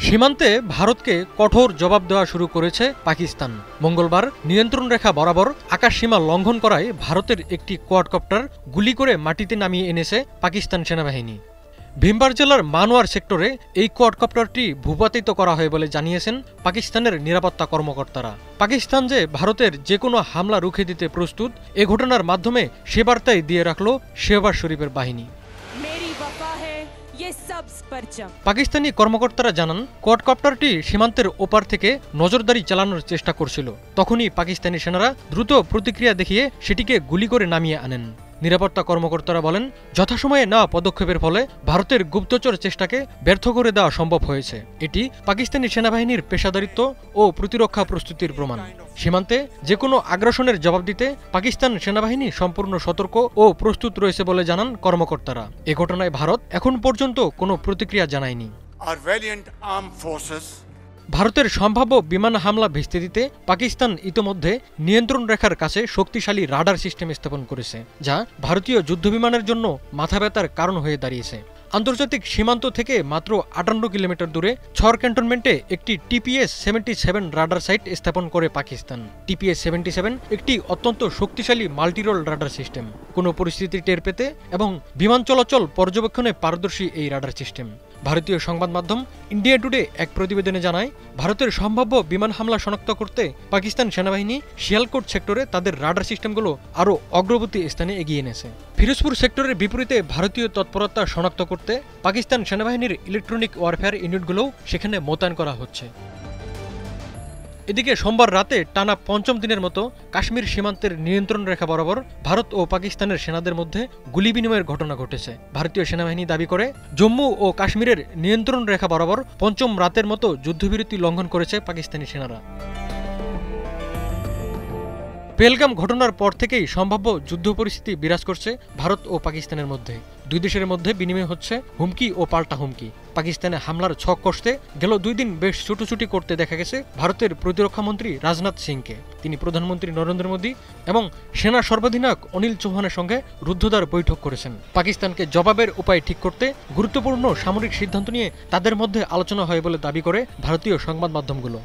সীমান্তে ভারতকে কঠোর জবাব দেওয়া শুরু করেছে পাকিস্তান। মঙ্গলবার নিয়ন্ত্রণ রেখা বরাবর আকাশসীমা লঙ্ঘন করায় ভারতের একটি কোয়াডকপ্টার গুলি করে মাটিতে নামিয়ে এনেছে পাকিস্তান সেনাবাহিনী। ভিমবার জেলার মানওয়ার সেক্টরে এই কোয়াডকপ্টারটি ভূপাতিত করা হয় বলে জানিয়েছেন পাকিস্তানের নিরাপত্তা কর্মকর্তারা। পাকিস্তান যে ভারতের যে কোনো হামলা রুখে দিতে প্রস্তুত, এ ঘটনার মাধ্যমে সে বার্তাই দিয়ে রাখল শেহবাজ শরীফের বাহিনী। পাকিস্তানি কর্মকর্তারা জানান, কোয়াডকপ্টারটি সীমান্তের ওপার থেকে নজরদারি চালানোর চেষ্টা করছিল। তখনই পাকিস্তানি সেনারা দ্রুত প্রতিক্রিয়া দেখিয়ে সেটিকে গুলি করে নামিয়ে আনেন। নিরাপত্তা কর্মকর্তারা বলেন, যথাসময়ে নেওয়া পদক্ষেপের ফলে ভারতের গুপ্তচর চেষ্টাকে ব্যর্থ করে দেওয়া সম্ভব হয়েছে। এটি পাকিস্তানি সেনাবাহিনীর পেশাদারিত্ব ও প্রতিরক্ষা প্রস্তুতির প্রমাণ। সীমান্তে যে কোনো আগ্রাসনের জবাব দিতে পাকিস্তান সেনাবাহিনী সম্পূর্ণ সতর্ক ও প্রস্তুত রয়েছে বলে জানান কর্মকর্তারা। এ ঘটনায় ভারত এখন পর্যন্ত কোনো প্রতিক্রিয়া জানায়নি। ভারতের সম্ভাব্য বিমান হামলা ভেস্তে দিতে পাকিস্তান ইতোমধ্যে নিয়ন্ত্রণ রেখার কাছে শক্তিশালী রাডার সিস্টেম স্থাপন করেছে, যা ভারতীয় যুদ্ধবিমানের জন্য মাথা ব্যথার কারণ হয়ে দাঁড়িয়েছে। আন্তর্জাতিক সীমান্ত থেকে মাত্র 58 কিলোমিটার দূরে ছর ক্যান্টনমেন্টে একটি TPS-77 রাডার সাইট স্থাপন করে পাকিস্তান। TPS-77 একটি অত্যন্ত শক্তিশালী মাল্টিরোল রাডার সিস্টেম। কোনো পরিস্থিতি টের পেতে এবং বিমান চলাচল পর্যবেক্ষণে পারদর্শী এই রাডার সিস্টেম। ভারতীয় সংবাদ মাধ্যম ইন্ডিয়া টুডে এক প্রতিবেদনে জানায়, ভারতের সম্ভাব্য বিমান হামলা শনাক্ত করতে পাকিস্তান সেনাবাহিনী শিয়ালকোট সেক্টরে তাদের রাডার সিস্টেমগুলো আরও অগ্রবর্তী স্থানে এগিয়ে এনেছে। ফিরোজপুর সেক্টরের বিপরীতে ভারতীয় তৎপরতা শনাক্ত করতে পাকিস্তান সেনাবাহিনীর ইলেকট্রনিক ওয়ারফেয়ার ইউনিটগুলোও সেখানে মোতায়েন করা হচ্ছে। এদিকে সোমবার রাতে টানা পঞ্চম দিনের মতো কাশ্মীর সীমান্তের নিয়ন্ত্রণ রেখা বরাবর ভারত ও পাকিস্তানের সেনাদের মধ্যে গুলি বিনিময়ের ঘটনা ঘটেছে। ভারতীয় সেনাবাহিনী দাবি করে, জম্মু ও কাশ্মীরের নিয়ন্ত্রণ রেখা বরাবর পঞ্চম রাতের মতো যুদ্ধবিরতি লঙ্ঘন করেছে পাকিস্তানি সেনারা। পেহেলগাম ঘটনার পর থেকেই সম্ভাব্য যুদ্ধ পরিস্থিতি বিরাজ করছে ভারত ও পাকিস্তানের মধ্যে। দুই দেশের মধ্যে বিনিময় হচ্ছে হুমকি ও পাল্টা হুমকি। পাকিস্তানে হামলার ছক কষতে গেল 2 দিন বেশ ছুটোছুটি করতে দেখা গেছে ভারতের প্রতিরক্ষা মন্ত্রী রাজনাথ সিংকে। তিনি প্রধানমন্ত্রী নরেন্দ্র মোদী এবং সেনা সর্বাধিনায়ক অনিল চৌহানের সঙ্গে রুদ্ধদ্বার বৈঠক করেছেন। পাকিস্তানকে জবাবের উপায় ঠিক করতে গুরুত্বপূর্ণ সামরিক সিদ্ধান্ত নিয়ে তাদের মধ্যে আলোচনা হয় বলে দাবি করে ভারতীয় সংবাদ মাধ্যমগুলো।